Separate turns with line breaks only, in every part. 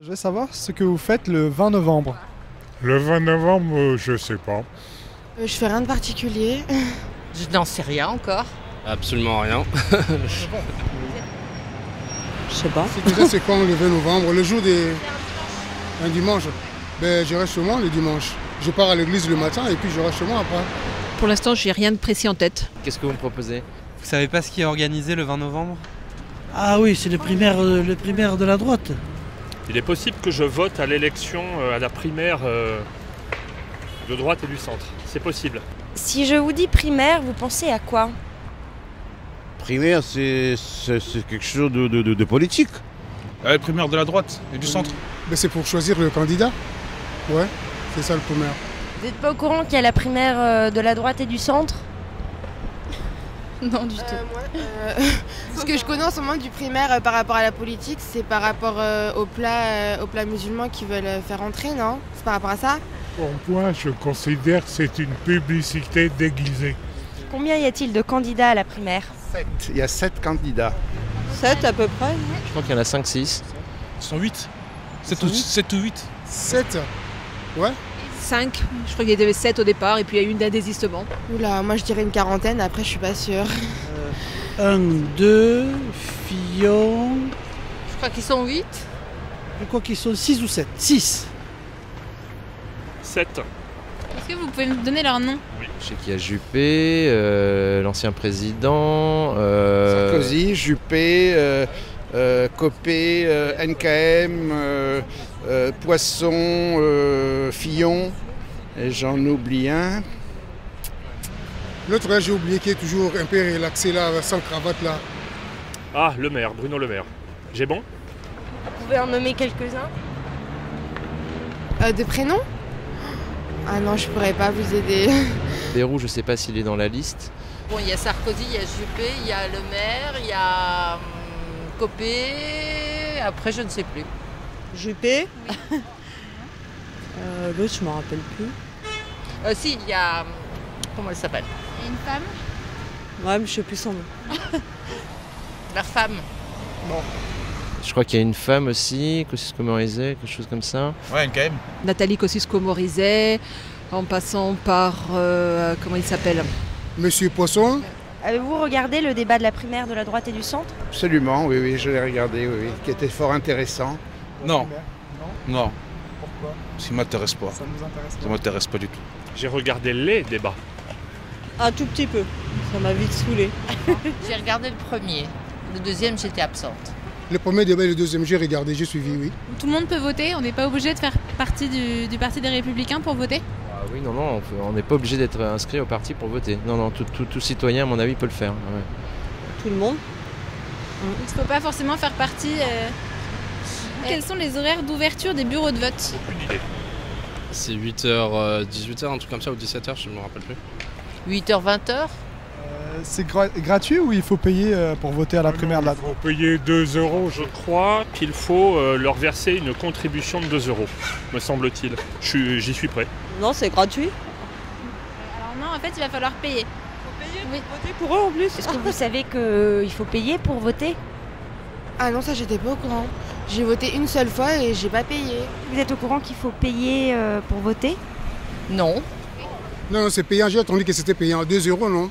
Je veux savoir ce que vous faites le 20 novembre.
Le 20 novembre, je sais pas.
Je fais rien de particulier.
Je n'en sais rien encore.
Absolument rien.
Je sais pas.
C'est quand le 20 novembre, le jour un dimanche. Ben, je reste chez moi le dimanche. Je pars à l'église le matin et puis je reste chez moi après.
Pour l'instant, j'ai rien de précis en tête.
Qu'est-ce que vous me proposez?
Vous savez pas ce qui est organisé le 20 novembre?
Ah oui, c'est le primaire de la droite.
Il est possible que je vote à l'élection, à la primaire de droite et du centre. C'est possible.
Si je vous dis primaire, vous pensez à quoi?
Primaire, c'est quelque chose de politique.
La primaire de la droite et du centre.
Ben, c'est pour choisir le candidat. Ouais, c'est ça le primaire.
Vous n'êtes pas au courant qu'il y a la primaire de la droite et du centre?
Non, du tout. Ce que je connais en ce moment du primaire par rapport à la politique, c'est par rapport aux plats musulmans qui veulent faire entrer, non? C'est par rapport à ça?
Pour moi, je considère que c'est une publicité déguisée.
Combien y a-t-il de candidats à la primaire?
7. Il y a 7 candidats.
7 à peu près.
Je crois qu'il y en a 5-6.
Ils sont 8. 7 ou 8.
7? Ouais.
5. Je crois qu'il y avait 7 au départ et puis il y a eu un désistement.
Oula, moi je dirais une quarantaine, après je suis pas sûre.
1, 2, Fillon.
Je crois qu'ils sont 8.
Je crois qu'ils sont 6 ou 7. 6.
7.
Est-ce que vous pouvez me donner leur nom?
Je sais qu'il y a Juppé, l'ancien président.
Sarkozy, Juppé, Copé, NKM, Poisson, Fillon. Et j'en oublie un.
L'autre, là, j'ai oublié qui est toujours un peu relaxé là, sans cravate là.
Ah, le maire, Bruno Le Maire. J'ai bon?
Vous pouvez en nommer quelques-uns?
De prénoms? Ah non, je pourrais pas vous aider.
Bayrou, je sais pas s'il est dans la liste.
Bon, il y a Sarkozy, il y a Juppé, il y a Le Maire, il y a Copé. Après, je ne sais plus.
Juppé. L'autre, je m'en rappelle plus.
Si, il y a... Comment elle s'appelle?
Et une femme?
Ouais, mais je sais plus son nom.
Leur femme.
Bon.
Je crois qu'il y a une femme aussi, Kosciusko-Morizet, quelque chose comme ça.
Ouais, NKM.
Nathalie Kosciusko-Morizet, en passant par... comment il s'appelle?
Monsieur Poisson.
Avez-vous regardé le débat de la primaire de la droite et du centre?
Absolument, oui, je l'ai regardé, oui, qui était fort intéressant.
Non. Non.
Pourquoi?
Ça m'intéresse pas.
Ça nous intéresse pas.
Ça m'intéresse pas du tout.
J'ai regardé les débats.
Un tout petit peu. Ça m'a vite saoulé.
J'ai regardé le premier. Le deuxième, j'étais absente.
Le premier débat et le deuxième, j'ai regardé, j'ai suivi, oui.
Tout le monde peut voter, on n'est pas obligé de faire partie du Parti des Républicains pour voter?
Ah oui, non, on n'est pas obligé d'être inscrit au parti pour voter. Non, tout citoyen, à mon avis, peut le faire. Ouais.
Tout le monde?
Il ne faut pas forcément faire partie... Quels sont les horaires d'ouverture des bureaux de vote?
Aucune idée.
C'est 8h, 18h, un truc comme ça, ou 17h, je ne me rappelle plus.
8h, 20h?
C'est gratuit ou il faut payer pour voter à la primaire de la
Il faut payer 2 €, je crois qu'il faut leur verser une contribution de 2 €, me semble-t-il. J'y suis prêt.
Non, c'est gratuit.
Alors non, en fait, il va falloir payer.
Faut payer
Oui.
voter pour eux en plus.
Est-ce que vous savez qu'il faut payer pour voter?
Ah non, ça j'étais pas au courant. J'ai voté une seule fois et j'ai pas payé.
Vous êtes au courant qu'il faut payer pour voter?
Non.
Non, c'est payant, j'ai entendu que c'était payant. 2 €, non?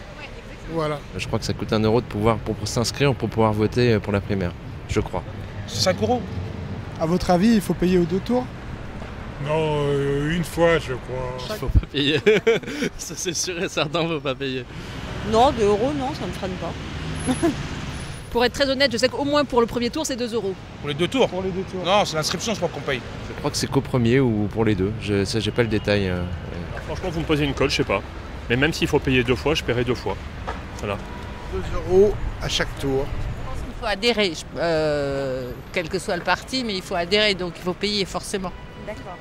Voilà.
Je crois que ça coûte 1 € pour s'inscrire pour pouvoir voter pour la primaire. Je crois.
C'est 5 €.
À votre avis, il faut payer aux 2 tours?
Non, une fois, je crois.
Il faut pas payer. Ça, c'est sûr et certain, il faut pas payer.
Non, 2 €, non, ça me freine pas. Pour être très honnête, je sais qu'au moins pour le premier tour, c'est 2 €.
Pour les 2 tours?
Pour les 2 tours.
Non, c'est l'inscription, je crois qu'on paye.
Je crois que c'est qu'au premier ou pour les deux. Ça, j'ai pas le détail.
Franchement, vous me posez une colle, je sais pas. Mais même s'il faut payer 2 fois, je paierai 2 fois. Voilà.
2 € à chaque tour.
Il faut adhérer, quel que soit le parti, mais il faut adhérer, donc il faut payer forcément.
D'accord.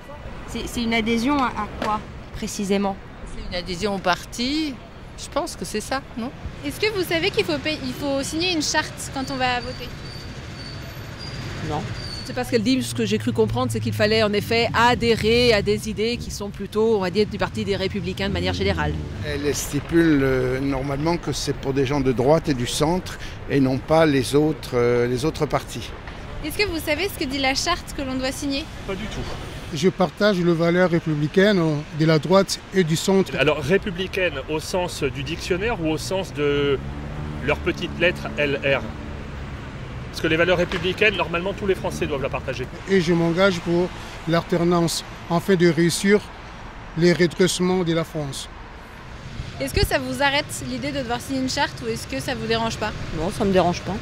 C'est une adhésion à quoi, précisément?
C'est une adhésion au parti, je pense que c'est ça, non?
Est-ce que vous savez qu'il faut signer une charte quand on va voter?
Non. C'est pas ce qu'elle dit, ce que j'ai cru comprendre, c'est qu'il fallait en effet adhérer à des idées qui sont plutôt, on va dire, du Parti des Républicains de manière générale.
Elle stipule normalement que c'est pour des gens de droite et du centre et non pas les autres partis.
Est-ce que vous savez ce que dit la charte que l'on doit signer?
Pas du tout.
Je partage les valeurs républicaines de la droite et du centre.
Alors républicaine au sens du dictionnaire ou au sens de leur petite lettre LR? Parce que les valeurs républicaines, normalement tous les Français doivent la partager.
Et je m'engage pour l'alternance afin de réussir les redressements de la France.
Est-ce que ça vous arrête l'idée de devoir signer une charte ou est-ce que ça vous dérange pas?
Non, ça me dérange pas.